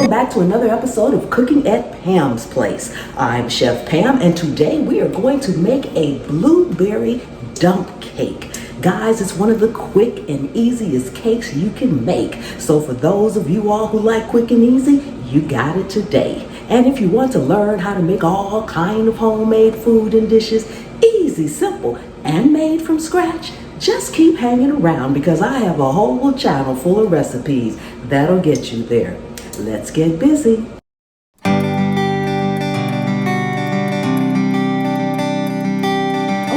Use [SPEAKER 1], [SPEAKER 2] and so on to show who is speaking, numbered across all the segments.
[SPEAKER 1] welcome back to another episode of Cooking at Pam's Place. I'm Chef Pam, and today we are going to make a blueberry dump cake. Guys, it's one of the quick and easiest cakes you can make. So for those of you all who like quick and easy, you got it today. And if you want to learn how to make all kind of homemade food and dishes, easy, simple, and made from scratch, just keep hanging around because I have a whole channel full of recipes that'll get you there. Let's get busy.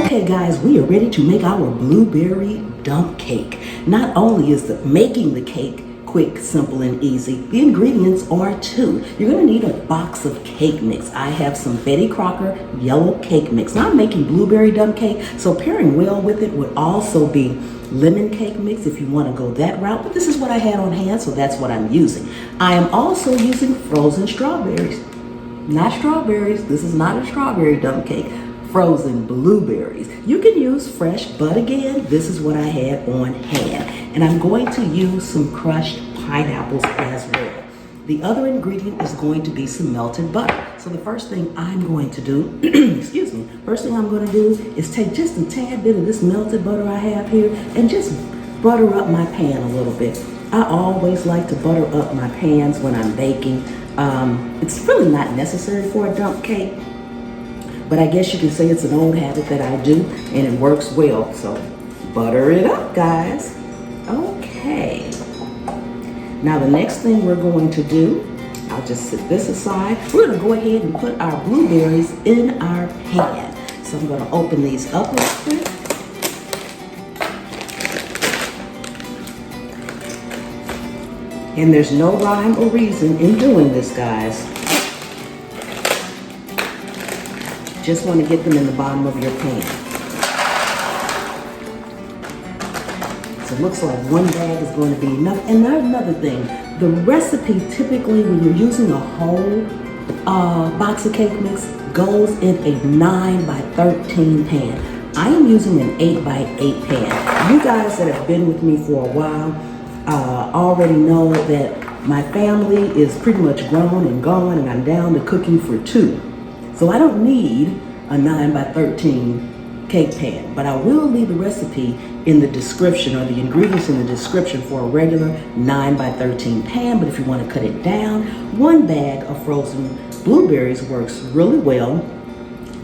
[SPEAKER 1] Okay guys, we are ready to make our blueberry dump cake. Not only is making the cake quick, simple, and easy, the ingredients are too. You're gonna need a box of cake mix. I have some Betty Crocker yellow cake mix. Now I'm making blueberry dump cake, so pairing well with it would also be lemon cake mix if you want to go that route, but this is what I had on hand, so that's what I'm using. I am also using frozen strawberries. Not strawberries, this is not a strawberry dump cake. Frozen blueberries. You can use fresh, but again, this is what I had on hand. And I'm going to use some crushed pineapples as well. The other ingredient is going to be some melted butter. So the first thing I'm going to do, excuse me, first thing I'm going to do is take just a tad bit of this melted butter I have here and just butter up my pan a little bit. I always like to butter up my pans when I'm baking. It's really not necessary for a dump cake, but I guess you can say it's an old habit that I do and it works well. So butter it up, guys. Okay. Now the next thing we're going to do, I'll just set this aside. We're gonna go ahead and put our blueberries in our pan. So I'm gonna open these up real quick. And there's no rhyme or reason in doing this, guys. Just want to get them in the bottom of your pan. So it looks like one bag is going to be enough. And now another thing, the recipe typically when you're using a whole box of cake mix goes in a 9 by 13 pan. I am using an 8 by 8 pan. You guys that have been with me for a while already know that my family is pretty much grown and gone and I'm down to cooking for 2. So I don't need a 9 by 13 cake pan, but I will leave the recipe in the description or the ingredients in the description for a regular 9 by 13 pan. But if you want to cut it down, one bag of frozen blueberries works really well.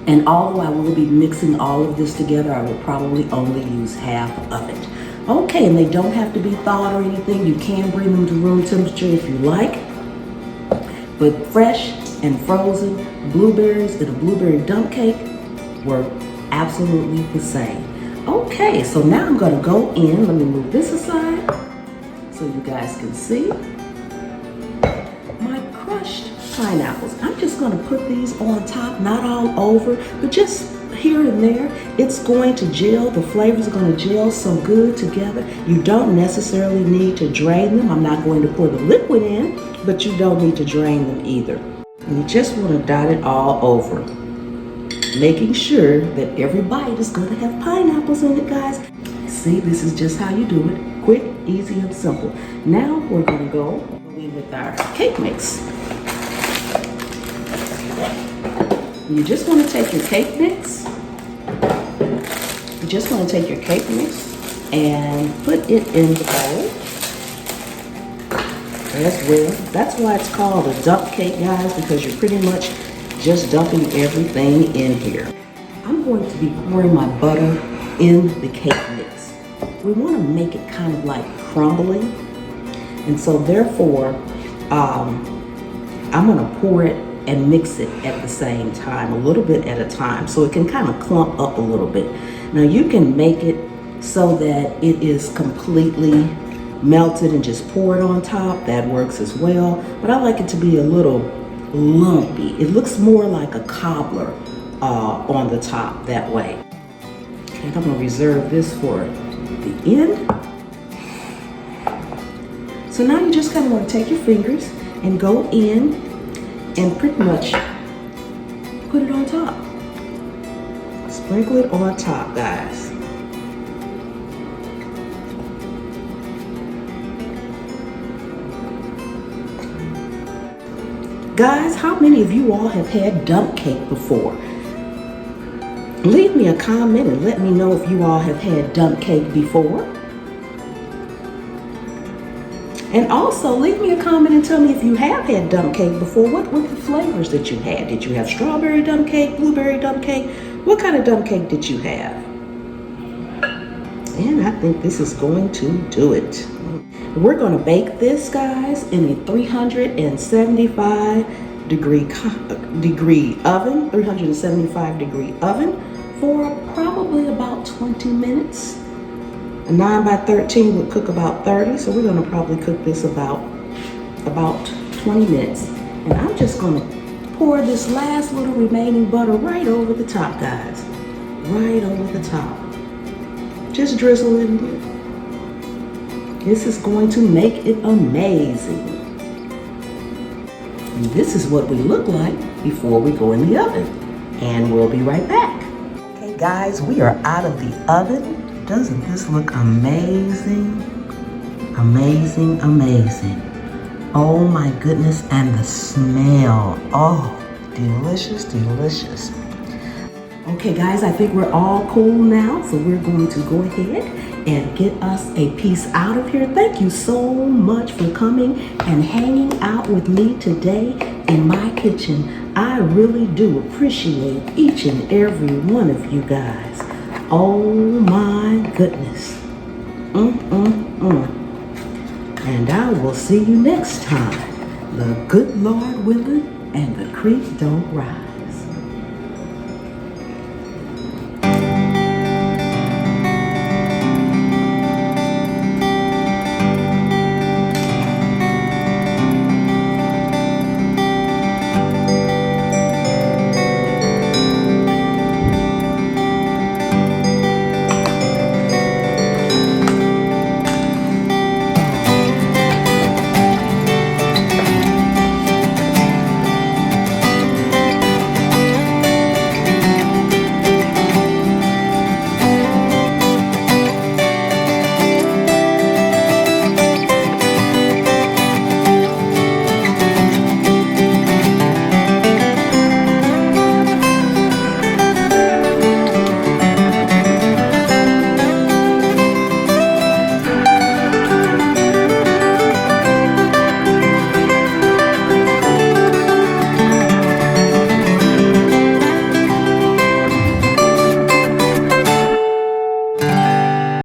[SPEAKER 1] And although I will be mixing all of this together, I will probably only use half of it. Okay, and they don't have to be thawed or anything. You can bring them to room temperature if you like. But fresh and frozen blueberries in a blueberry dump cake work absolutely the same. Okay, so now I'm gonna go in, let me move this aside so you guys can see my crushed pineapples. I'm just gonna put these on top, not all over, but just here and there. It's going to gel, the flavors are gonna gel so good together. You don't necessarily need to drain them. I'm not going to pour the liquid in, but you don't need to drain them either. And you just want to dot it all over, making sure that every bite is going to have pineapples in it, guys. See, this is just how you do it. Quick, easy, and simple. Now we're going to go in with our cake mix. You just want to take your cake mix. You just want to take your cake mix and put it in the bowl as well. That's why it's called a dump cake, guys, because you're pretty much just dumping everything in here. I'm going to be pouring my butter in the cake mix. We want to make it kind of like crumbling, and so therefore I'm going to pour it and mix it at the same time, a little bit at a time, so it can kind of clump up a little bit. Now you can make it so that it is completely melted and just pour it on top. That works as well, but I like it to be a little lumpy. It looks more like a cobbler on the top that way. Okay, I'm gonna reserve this for the end. So now you just kind of want to take your fingers and go in and pretty much put it on top. Sprinkle it on top, guys. Guys, how many of you all have had dump cake before? Leave me a comment and let me know if you all have had dump cake before. And also, leave me a comment and tell me if you have had dump cake before. What were the flavors that you had? Did you have strawberry dump cake, blueberry dump cake? What kind of dump cake did you have? And I think this is going to do it. We're going to bake this, guys, in a 375 degree oven, 375 degree oven for probably about 20 minutes. A 9 by 13 would cook about 30, so we're going to probably cook this about 20 minutes. And I'm just going to pour this last little remaining butter right over the top, guys. Right over the top. Just drizzle it in. This is going to make it amazing. And this is what we look like before we go in the oven. And we'll be right back. Okay, guys, we are out of the oven. Doesn't this look amazing? Amazing, amazing. Oh my goodness, and the smell. Oh, delicious, delicious. Okay guys, I think we're all cool now, so we're going to go ahead and get us a piece out of here. Thank you so much for coming and hanging out with me today in my kitchen. I really do appreciate each and every one of you guys. Oh my goodness. And I will see you next time. The good Lord willing and the creek don't rise.